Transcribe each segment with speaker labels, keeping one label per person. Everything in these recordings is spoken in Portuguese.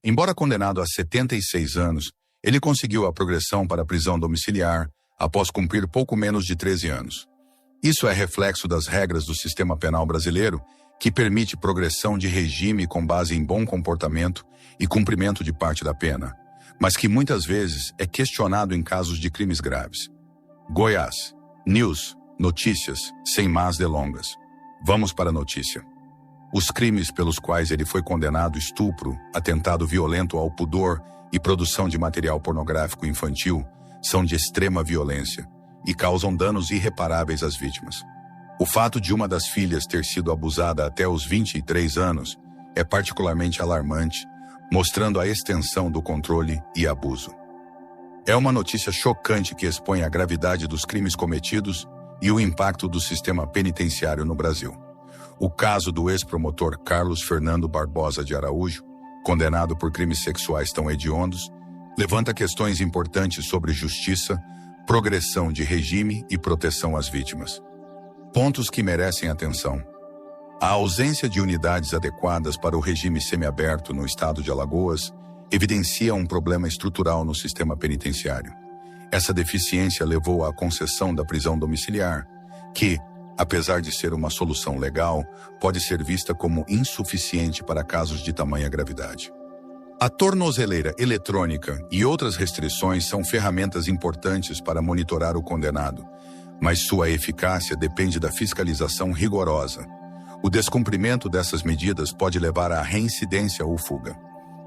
Speaker 1: Embora condenado a 76 anos, ele conseguiu a progressão para a prisão domiciliar após cumprir pouco menos de 13 anos. Isso é reflexo das regras do sistema penal brasileiro, que permite progressão de regime com base em bom comportamento e cumprimento de parte da pena, mas que muitas vezes é questionado em casos de crimes graves. Goiás. News. Notícias, sem más delongas. Vamos para a notícia. Os crimes pelos quais ele foi condenado: estupro, atentado violento ao pudor e produção de material pornográfico infantil, são de extrema violência e causam danos irreparáveis às vítimas. O fato de uma das filhas ter sido abusada até os 23 anos é particularmente alarmante, mostrando a extensão do controle e abuso. É uma notícia chocante que expõe a gravidade dos crimes cometidos e o impacto do sistema penitenciário no Brasil. O caso do ex-promotor Carlos Fernando Barbosa de Araújo, condenado por crimes sexuais tão hediondos, levanta questões importantes sobre justiça, progressão de regime e proteção às vítimas. Pontos que merecem atenção. A ausência de unidades adequadas para o regime semiaberto no estado de Alagoas evidencia um problema estrutural no sistema penitenciário. Essa deficiência levou à concessão da prisão domiciliar, que, apesar de ser uma solução legal, pode ser vista como insuficiente para casos de tamanha gravidade. A tornozeleira eletrônica e outras restrições são ferramentas importantes para monitorar o condenado, mas sua eficácia depende da fiscalização rigorosa. O descumprimento dessas medidas pode levar à reincidência ou fuga.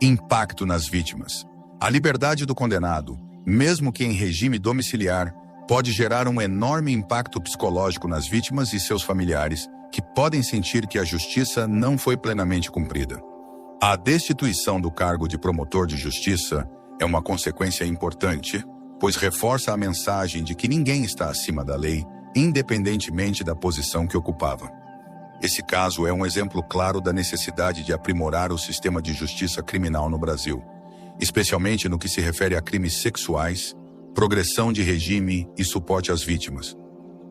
Speaker 1: Impacto nas vítimas. A liberdade do condenado, mesmo que em regime domiciliar, pode gerar um enorme impacto psicológico nas vítimas e seus familiares, que podem sentir que a justiça não foi plenamente cumprida. A destituição do cargo de promotor de justiça é uma consequência importante, pois reforça a mensagem de que ninguém está acima da lei, independentemente da posição que ocupava. Esse caso é um exemplo claro da necessidade de aprimorar o sistema de justiça criminal no Brasil, especialmente no que se refere a crimes sexuais, progressão de regime e suporte às vítimas.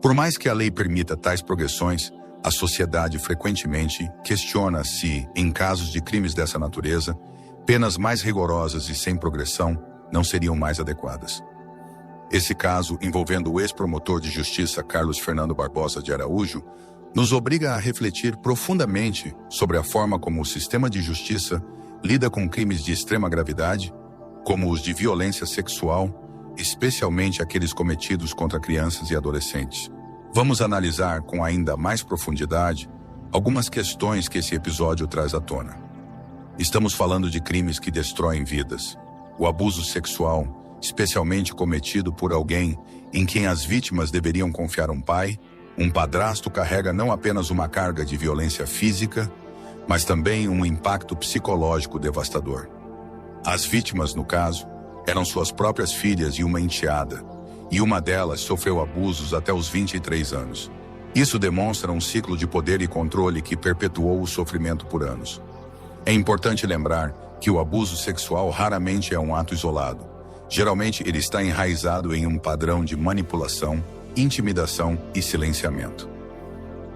Speaker 1: Por mais que a lei permita tais progressões, a sociedade frequentemente questiona se, em casos de crimes dessa natureza, penas mais rigorosas e sem progressão não seriam mais adequadas. Esse caso, envolvendo o ex-promotor de justiça Carlos Fernando Barbosa de Araújo, nos obriga a refletir profundamente sobre a forma como o sistema de justiça lida com crimes de extrema gravidade, como os de violência sexual, especialmente aqueles cometidos contra crianças e adolescentes. Vamos analisar com ainda mais profundidade algumas questões que esse episódio traz à tona. Estamos falando de crimes que destroem vidas. O abuso sexual, especialmente cometido por alguém em quem as vítimas deveriam confiar um pai, um padrasto, carrega não apenas uma carga de violência física, mas também um impacto psicológico devastador. As vítimas, no caso, eram suas próprias filhas e uma enteada, e uma delas sofreu abusos até os 23 anos. Isso demonstra um ciclo de poder e controle que perpetuou o sofrimento por anos. É importante lembrar que o abuso sexual raramente é um ato isolado. Geralmente ele está enraizado em um padrão de manipulação, intimidação e silenciamento.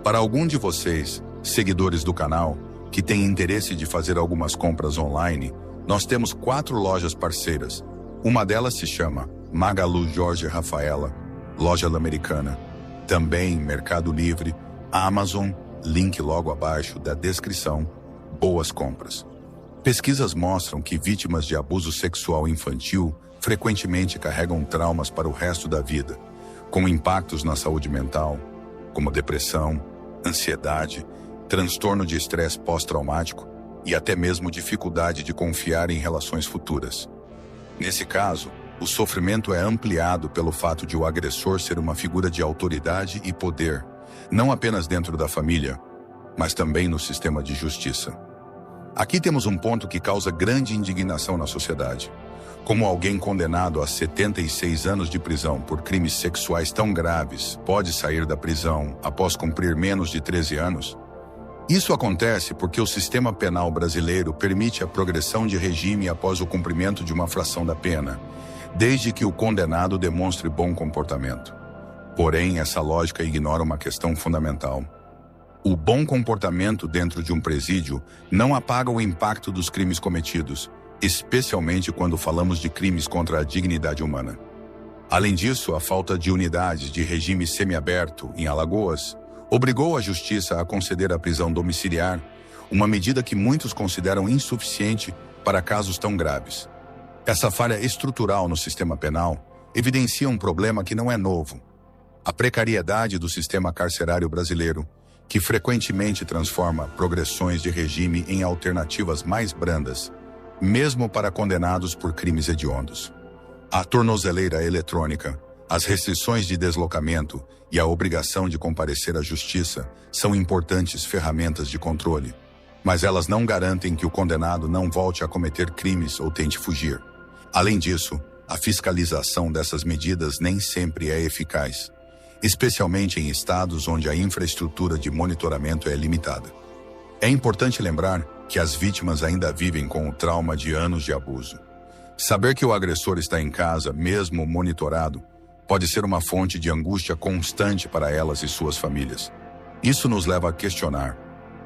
Speaker 1: Para algum de vocês, seguidores do canal, que têm interesse de fazer algumas compras online, nós temos 4 lojas parceiras. Uma delas se chama Magalu Jorge Rafaela, loja Americana. Também Mercado Livre, Amazon, link logo abaixo da descrição. Boas compras. Pesquisas mostram que vítimas de abuso sexual infantil frequentemente carregam traumas para o resto da vida, com impactos na saúde mental, como depressão, ansiedade, transtorno de estresse pós-traumático e até mesmo dificuldade de confiar em relações futuras. Nesse caso, o sofrimento é ampliado pelo fato de o agressor ser uma figura de autoridade e poder, não apenas dentro da família, mas também no sistema de justiça. Aqui temos um ponto que causa grande indignação na sociedade. Como alguém condenado a 76 anos de prisão por crimes sexuais tão graves pode sair da prisão após cumprir menos de 13 anos? Isso acontece porque o sistema penal brasileiro permite a progressão de regime após o cumprimento de uma fração da pena, desde que o condenado demonstre bom comportamento. Porém, essa lógica ignora uma questão fundamental. O bom comportamento dentro de um presídio não apaga o impacto dos crimes cometidos, especialmente quando falamos de crimes contra a dignidade humana. Além disso, a falta de unidades de regime semiaberto em Alagoas obrigou a Justiça a conceder a prisão domiciliar, uma medida que muitos consideram insuficiente para casos tão graves. Essa falha estrutural no sistema penal evidencia um problema que não é novo: a precariedade do sistema carcerário brasileiro, que frequentemente transforma progressões de regime em alternativas mais brandas, mesmo para condenados por crimes hediondos. A tornozeleira eletrônica, as restrições de deslocamento e a obrigação de comparecer à justiça são importantes ferramentas de controle, mas elas não garantem que o condenado não volte a cometer crimes ou tente fugir. Além disso, a fiscalização dessas medidas nem sempre é eficaz, especialmente em estados onde a infraestrutura de monitoramento é limitada. É importante lembrar que as vítimas ainda vivem com o trauma de anos de abuso. Saber que o agressor está em casa, mesmo monitorado, pode ser uma fonte de angústia constante para elas e suas famílias. Isso nos leva a questionar: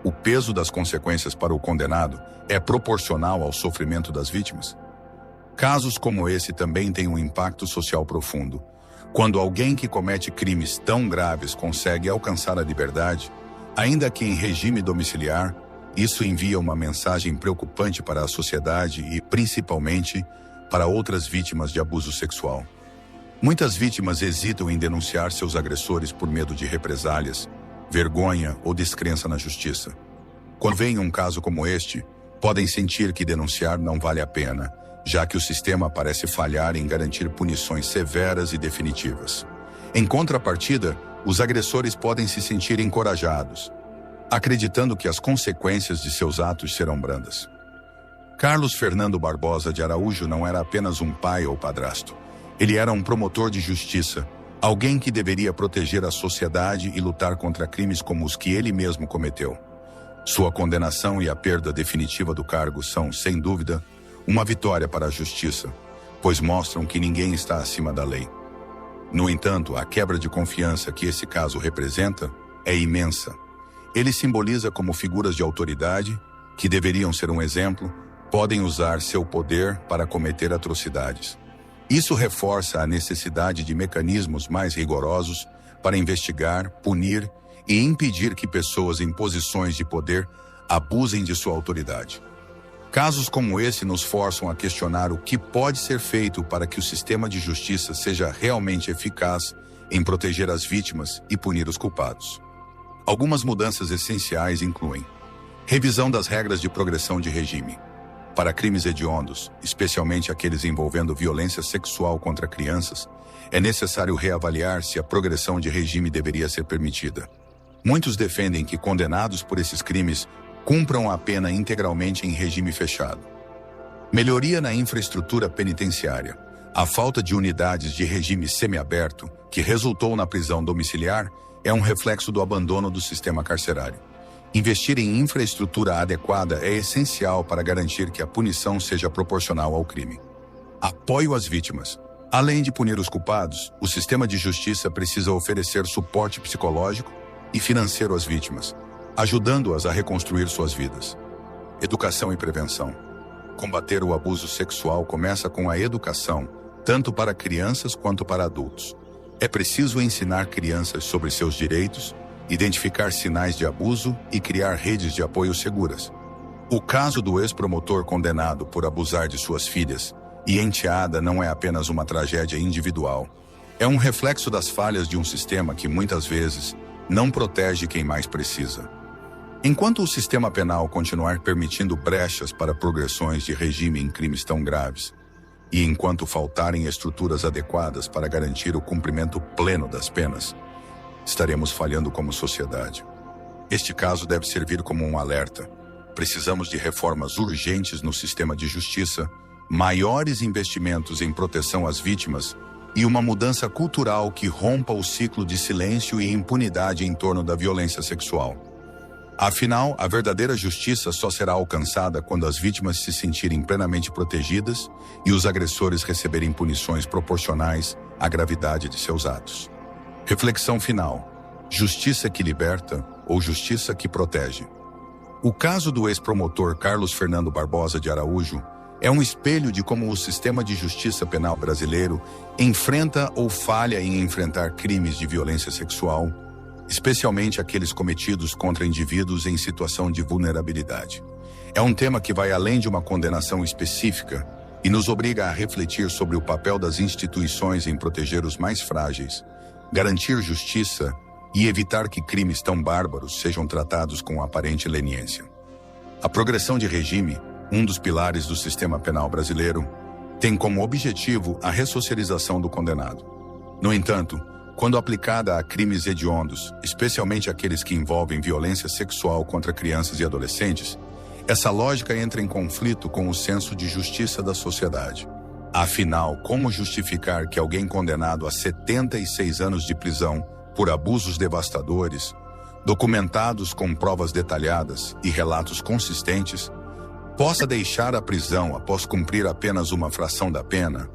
Speaker 1: o peso das consequências para o condenado é proporcional ao sofrimento das vítimas? Casos como esse também têm um impacto social profundo. Quando alguém que comete crimes tão graves consegue alcançar a liberdade, ainda que em regime domiciliar, isso envia uma mensagem preocupante para a sociedade e, principalmente, para outras vítimas de abuso sexual. Muitas vítimas hesitam em denunciar seus agressores por medo de represálias, vergonha ou descrença na justiça. Quando veem um caso como este, podem sentir que denunciar não vale a pena, já que o sistema parece falhar em garantir punições severas e definitivas. Em contrapartida, os agressores podem se sentir encorajados, acreditando que as consequências de seus atos serão brandas. Carlos Fernando Barbosa de Araújo não era apenas um pai ou padrasto. Ele era um promotor de justiça, alguém que deveria proteger a sociedade e lutar contra crimes como os que ele mesmo cometeu. Sua condenação e a perda definitiva do cargo são, sem dúvida, uma vitória para a justiça, pois mostram que ninguém está acima da lei. No entanto, a quebra de confiança que esse caso representa é imensa. Ele simboliza como figuras de autoridade, que deveriam ser um exemplo, podem usar seu poder para cometer atrocidades. Isso reforça a necessidade de mecanismos mais rigorosos para investigar, punir e impedir que pessoas em posições de poder abusem de sua autoridade. Casos como esse nos forçam a questionar o que pode ser feito para que o sistema de justiça seja realmente eficaz em proteger as vítimas e punir os culpados. Algumas mudanças essenciais incluem: revisão das regras de progressão de regime. Para crimes hediondos, especialmente aqueles envolvendo violência sexual contra crianças, é necessário reavaliar se a progressão de regime deveria ser permitida. Muitos defendem que condenados por esses crimes cumpram a pena integralmente em regime fechado. Melhoria na infraestrutura penitenciária. A falta de unidades de regime semiaberto, que resultou na prisão domiciliar, é um reflexo do abandono do sistema carcerário. Investir em infraestrutura adequada é essencial para garantir que a punição seja proporcional ao crime. Apoio às vítimas. Além de punir os culpados, o sistema de justiça precisa oferecer suporte psicológico e financeiro às vítimas, ajudando-as a reconstruir suas vidas. Educação e prevenção. Combater o abuso sexual começa com a educação, tanto para crianças quanto para adultos. É preciso ensinar crianças sobre seus direitos, identificar sinais de abuso e criar redes de apoio seguras. O caso do ex-promotor condenado por abusar de suas filhas e enteada não é apenas uma tragédia individual. É um reflexo das falhas de um sistema que, muitas vezes, não protege quem mais precisa. Enquanto o sistema penal continuar permitindo brechas para progressões de regime em crimes tão graves, e enquanto faltarem estruturas adequadas para garantir o cumprimento pleno das penas, estaremos falhando como sociedade. Este caso deve servir como um alerta. Precisamos de reformas urgentes no sistema de justiça, maiores investimentos em proteção às vítimas e uma mudança cultural que rompa o ciclo de silêncio e impunidade em torno da violência sexual. Afinal, a verdadeira justiça só será alcançada quando as vítimas se sentirem plenamente protegidas e os agressores receberem punições proporcionais à gravidade de seus atos. Reflexão final: justiça que liberta ou justiça que protege? O caso do ex-promotor Carlos Fernando Barbosa de Araújo É um espelho de como o sistema de justiça penal brasileiro enfrenta ou falha em enfrentar crimes de violência sexual, especialmente aqueles cometidos contra indivíduos em situação de vulnerabilidade. É um tema que vai além de uma condenação específica e nos obriga a refletir sobre o papel das instituições em proteger os mais frágeis, garantir justiça e evitar que crimes tão bárbaros sejam tratados com aparente leniência. A progressão de regime, um dos pilares do sistema penal brasileiro, tem como objetivo a ressocialização do condenado. No entanto, quando aplicada a crimes hediondos, especialmente aqueles que envolvem violência sexual contra crianças e adolescentes, essa lógica entra em conflito com o senso de justiça da sociedade. Afinal, como justificar que alguém condenado a 76 anos de prisão por abusos devastadores, documentados com provas detalhadas e relatos consistentes, possa deixar a prisão após cumprir apenas uma fração da pena?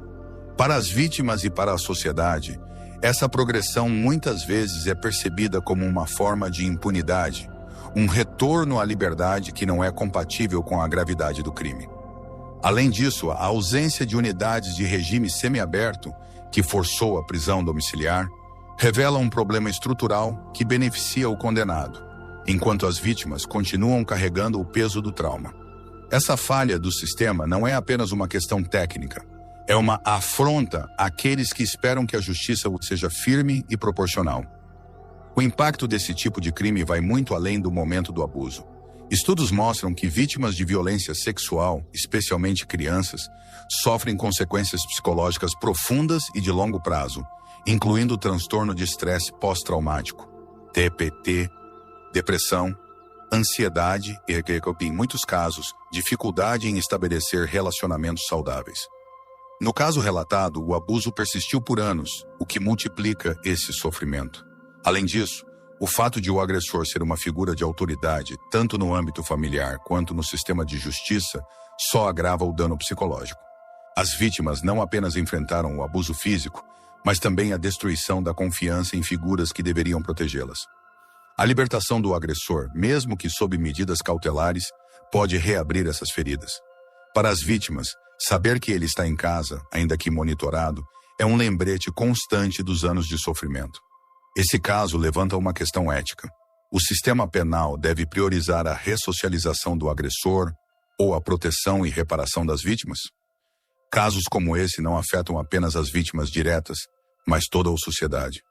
Speaker 1: Para as vítimas e para a sociedade, essa progressão muitas vezes é percebida como uma forma de impunidade, um retorno à liberdade que não é compatível com a gravidade do crime. Além disso, a ausência de unidades de regime semiaberto, que forçou a prisão domiciliar, revela um problema estrutural que beneficia o condenado, enquanto as vítimas continuam carregando o peso do trauma. Essa falha do sistema não é apenas uma questão técnica, é uma afronta àqueles que esperam que a justiça seja firme e proporcional. O impacto desse tipo de crime vai muito além do momento do abuso. Estudos mostram que vítimas de violência sexual, especialmente crianças, sofrem consequências psicológicas profundas e de longo prazo, incluindo o transtorno de estresse pós-traumático, TPT, depressão, ansiedade e, em muitos casos, dificuldade em estabelecer relacionamentos saudáveis. No caso relatado, o abuso persistiu por anos, o que multiplica esse sofrimento. Além disso, o fato de o agressor ser uma figura de autoridade, tanto no âmbito familiar quanto no sistema de justiça, só agrava o dano psicológico. As vítimas não apenas enfrentaram o abuso físico, mas também a destruição da confiança em figuras que deveriam protegê-las. A libertação do agressor, mesmo que sob medidas cautelares, pode reabrir essas feridas. Para as vítimas, saber que ele está em casa, ainda que monitorado, é um lembrete constante dos anos de sofrimento. Esse caso levanta uma questão ética. O sistema penal deve priorizar a ressocialização do agressor ou a proteção e reparação das vítimas? Casos como esse não afetam apenas as vítimas diretas, mas toda a sociedade.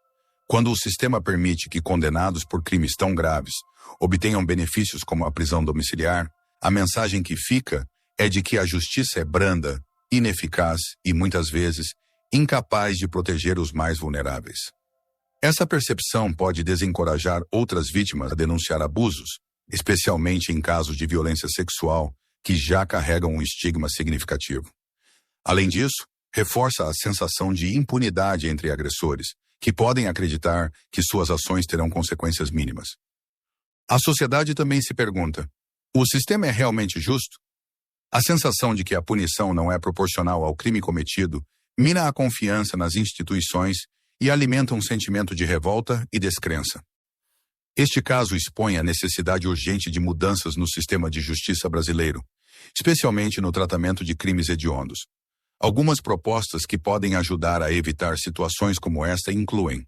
Speaker 1: Quando o sistema permite que condenados por crimes tão graves obtenham benefícios como a prisão domiciliar, a mensagem que fica é de que a justiça é branda, ineficaz e, muitas vezes, incapaz de proteger os mais vulneráveis. Essa percepção pode desencorajar outras vítimas a denunciar abusos, especialmente em casos de violência sexual, que já carregam um estigma significativo. Além disso, reforça a sensação de impunidade entre agressores, que podem acreditar que suas ações terão consequências mínimas. A sociedade também se pergunta: o sistema é realmente justo? A sensação de que a punição não é proporcional ao crime cometido mina a confiança nas instituições e alimenta um sentimento de revolta e descrença. Este caso expõe a necessidade urgente de mudanças no sistema de justiça brasileiro, especialmente no tratamento de crimes hediondos. Algumas propostas que podem ajudar a evitar situações como esta incluem: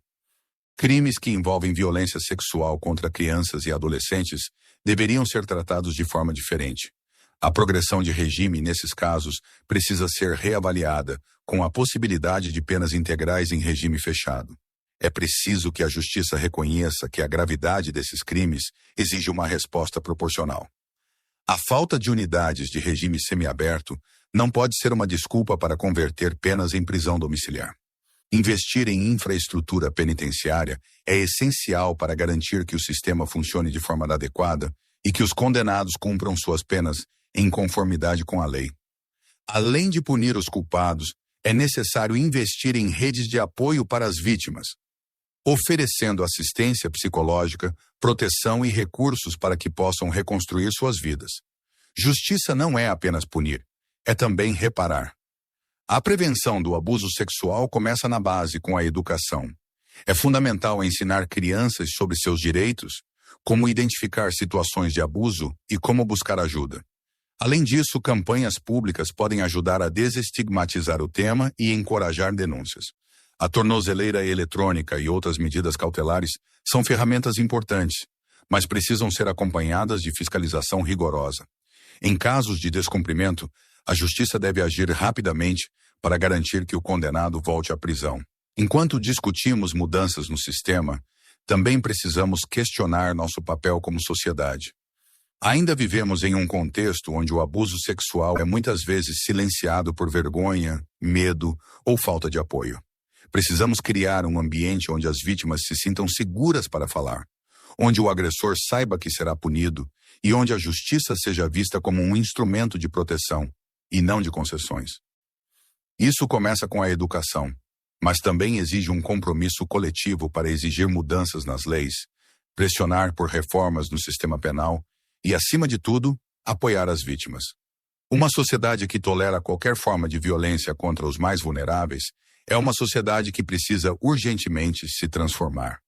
Speaker 1: crimes que envolvem violência sexual contra crianças e adolescentes deveriam ser tratados de forma diferente. A progressão de regime nesses casos precisa ser reavaliada, com a possibilidade de penas integrais em regime fechado. É preciso que a justiça reconheça que a gravidade desses crimes exige uma resposta proporcional. A falta de unidades de regime semiaberto não pode ser uma desculpa para converter penas em prisão domiciliar. Investir em infraestrutura penitenciária é essencial para garantir que o sistema funcione de forma adequada e que os condenados cumpram suas penas em conformidade com a lei. Além de punir os culpados, é necessário investir em redes de apoio para as vítimas, oferecendo assistência psicológica, proteção e recursos para que possam reconstruir suas vidas. Justiça não é apenas punir, é também reparar. A prevenção do abuso sexual começa na base, com a educação. É fundamental ensinar crianças sobre seus direitos, como identificar situações de abuso e como buscar ajuda. Além disso, campanhas públicas podem ajudar a desestigmatizar o tema e encorajar denúncias. A tornozeleira eletrônica e outras medidas cautelares são ferramentas importantes, mas precisam ser acompanhadas de fiscalização rigorosa. Em casos de descumprimento, a Justiça deve agir rapidamente para garantir que o condenado volte à prisão. Enquanto discutimos mudanças no sistema, também precisamos questionar nosso papel como sociedade. Ainda vivemos em um contexto onde o abuso sexual é muitas vezes silenciado por vergonha, medo ou falta de apoio. Precisamos criar um ambiente onde as vítimas se sintam seguras para falar, onde o agressor saiba que será punido e onde a justiça seja vista como um instrumento de proteção e não de concessões. Isso começa com a educação, mas também exige um compromisso coletivo para exigir mudanças nas leis, pressionar por reformas no sistema penal e, acima de tudo, apoiar as vítimas. Uma sociedade que tolera qualquer forma de violência contra os mais vulneráveis é uma sociedade que precisa urgentemente se transformar.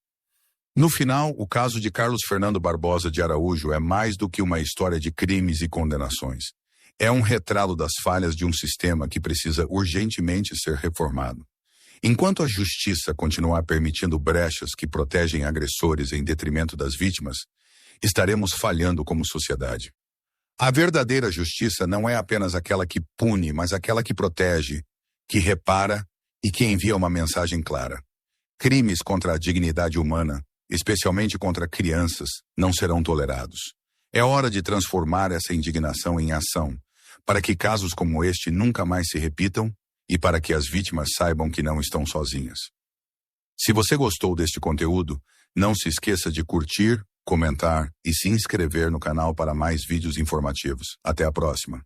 Speaker 1: No final, o caso de Carlos Fernando Barbosa de Araújo é mais do que uma história de crimes e condenações. É um retrato das falhas de um sistema que precisa urgentemente ser reformado. Enquanto a justiça continuar permitindo brechas que protegem agressores em detrimento das vítimas, estaremos falhando como sociedade. A verdadeira justiça não é apenas aquela que pune, mas aquela que protege, que repara e que envia uma mensagem clara. Crimes contra a dignidade humana, especialmente contra crianças, não serão tolerados. É hora de transformar essa indignação em ação, para que casos como este nunca mais se repitam e para que as vítimas saibam que não estão sozinhas. Se você gostou deste conteúdo, não se esqueça de curtir, comentar e se inscrever no canal para mais vídeos informativos. Até a próxima.